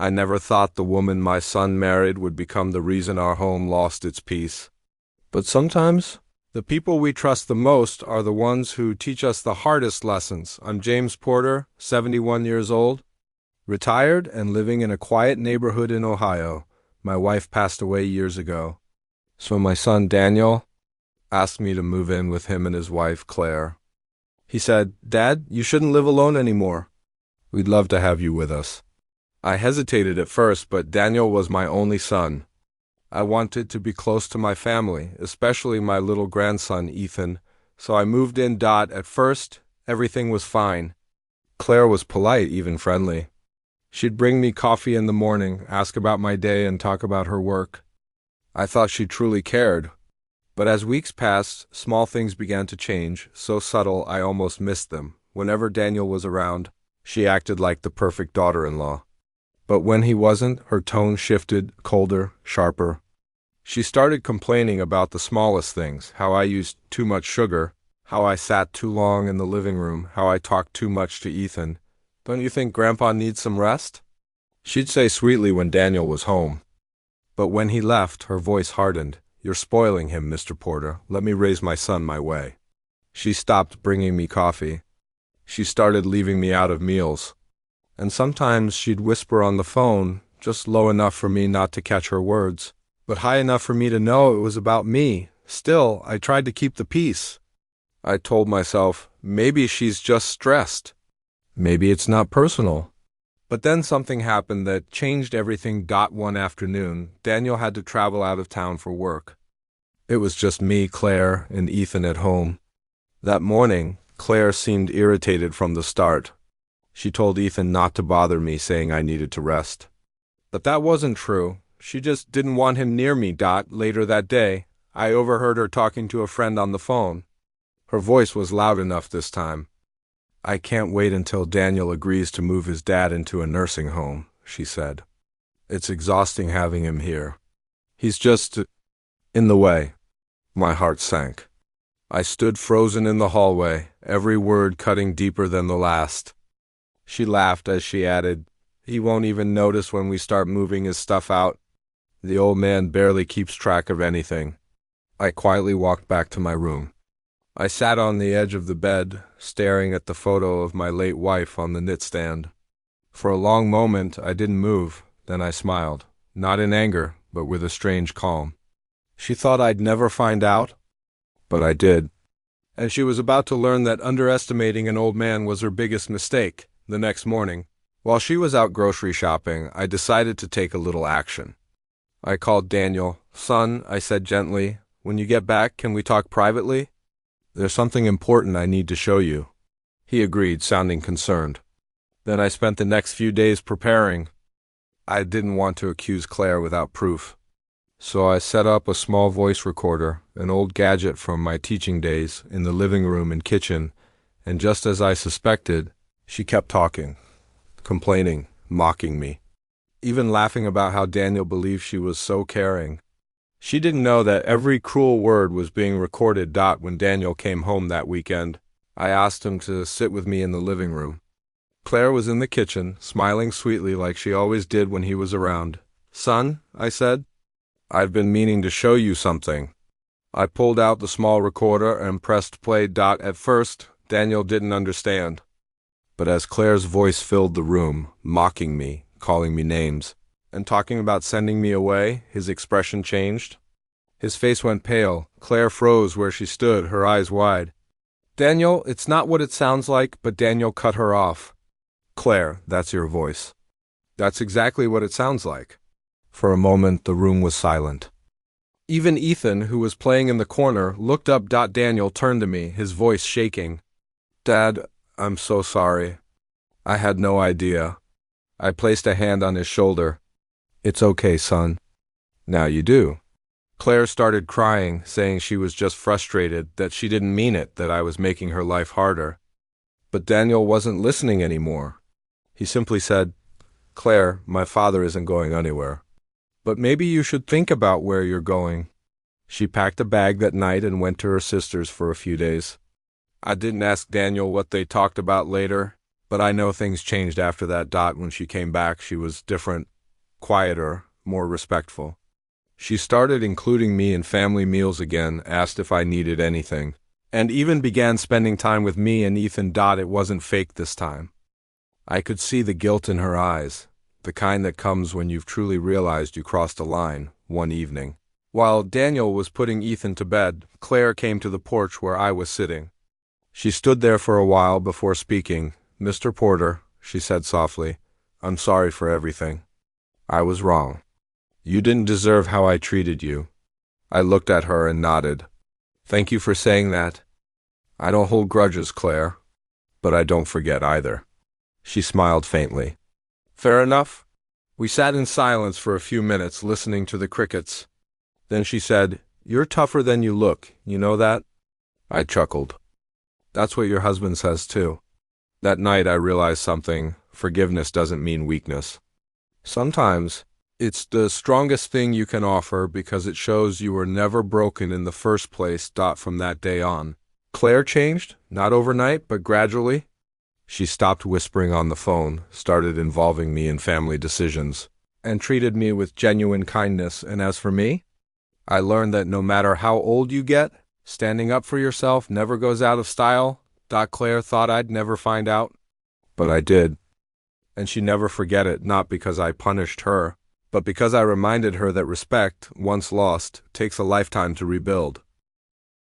I never thought the woman my son married would become the reason our home lost its peace. But sometimes, the people we trust the most are the ones who teach us the hardest lessons. I'm James Porter, 71 years old, retired and living in a quiet neighborhood in Ohio. My wife passed away years ago. So my son Daniel asked me to move in with him and his wife Claire. He said, "Dad, you shouldn't live alone anymore. We'd love to have you with us." I hesitated at first, but Daniel was my only son. I wanted to be close to my family, especially my little grandson Ethan, so I moved in. At first, everything was fine. Claire was polite, even friendly. She'd bring me coffee in the morning, ask about my day, and talk about her work. I thought she truly cared. But as weeks passed, small things began to change, so subtle I almost missed them. Whenever Daniel was around, she acted like the perfect daughter-in-law. But when he wasn't, her tone shifted, colder, sharper. She started complaining about the smallest things, how I used too much sugar, how I sat too long in the living room, how I talked too much to Ethan. "Don't you think Grandpa needs some rest?" She'd say sweetly when Daniel was home. But when he left, her voice hardened. "You're spoiling him, Mr. Porter. Let me raise my son my way." She stopped bringing me coffee. She started leaving me out of meals. And sometimes she'd whisper on the phone, just low enough for me not to catch her words, but high enough for me to know it was about me. Still, I tried to keep the peace. I told myself, maybe she's just stressed. Maybe it's not personal. But then something happened that changed everything. One afternoon, Daniel had to travel out of town for work. It was just me, Claire, and Ethan at home. That morning, Claire seemed irritated from the start. She told Ethan not to bother me, saying I needed to rest. But that wasn't true. She just didn't want him near me. Later that day, I overheard her talking to a friend on the phone. Her voice was loud enough this time. "I can't wait until Daniel agrees to move his dad into a nursing home," she said. "It's exhausting having him here. He's just in the way." My heart sank. I stood frozen in the hallway, every word cutting deeper than the last. She laughed as she added, "He won't even notice when we start moving his stuff out. The old man barely keeps track of anything." I quietly walked back to my room. I sat on the edge of the bed, staring at the photo of my late wife on the nightstand. For a long moment, I didn't move. Then I smiled, not in anger, but with a strange calm. She thought I'd never find out, but I did. And she was about to learn that underestimating an old man was her biggest mistake. The next morning, while she was out grocery shopping, I decided to take a little action. I called Daniel. "Son," I said gently, "when you get back, can we talk privately? There's something important I need to show you." He agreed, sounding concerned. Then I spent the next few days preparing. I didn't want to accuse Claire without proof. So I set up a small voice recorder, an old gadget from my teaching days, in the living room and kitchen, and just as I suspected, she kept talking, complaining, mocking me, even laughing about how Daniel believed she was so caring. She didn't know that every cruel word was being recorded. When Daniel came home that weekend, I asked him to sit with me in the living room. Claire was in the kitchen, smiling sweetly like she always did when he was around. "Son," I said, "I've been meaning to show you something." I pulled out the small recorder and pressed play. At first, Daniel didn't understand. But as Claire's voice filled the room, mocking me, calling me names, and talking about sending me away, his expression changed. His face went pale. Claire froze where she stood, her eyes wide. "Daniel, it's not what it sounds like," but Daniel cut her off. "Claire, that's your voice." "That's exactly what it sounds like." For a moment, the room was silent. Even Ethan, who was playing in the corner, looked up. Daniel turned to me, his voice shaking. "Dad, I'm so sorry. I had no idea." I placed a hand on his shoulder. "It's okay, son. Now you do." Claire started crying, saying she was just frustrated, that she didn't mean it, that I was making her life harder. But Daniel wasn't listening anymore. He simply said, "Claire, my father isn't going anywhere. But maybe you should think about where you're going." She packed a bag that night and went to her sister's for a few days. I didn't ask Daniel what they talked about later. But I know things changed after that. When she came back, she was different, quieter, more respectful. She started including me in family meals again, asked if I needed anything, and even began spending time with me and Ethan. It wasn't fake this time. I could see the guilt in her eyes, the kind that comes when you've truly realized you crossed a line one evening. While Daniel was putting Ethan to bed, Claire came to the porch where I was sitting. She stood there for a while before speaking. "Mr. Porter," she said softly, "I'm sorry for everything. I was wrong. You didn't deserve how I treated you." I looked at her and nodded. "Thank you for saying that. I don't hold grudges, Claire, but I don't forget either." She smiled faintly. "Fair enough." We sat in silence for a few minutes, listening to the crickets. Then she said, "You're tougher than you look, you know that?" I chuckled. "That's what your husband says too." That night I realized something. Forgiveness doesn't mean weakness. Sometimes it's the strongest thing you can offer because it shows you were never broken in the first place. From that day on, Claire changed, not overnight, but gradually. She stopped whispering on the phone, started involving me in family decisions, and treated me with genuine kindness. And as for me, I learned that no matter how old you get, standing up for yourself never goes out of style. Claire thought I'd never find out, but I did. And she never forget it, not because I punished her, but because I reminded her that respect, once lost, takes a lifetime to rebuild.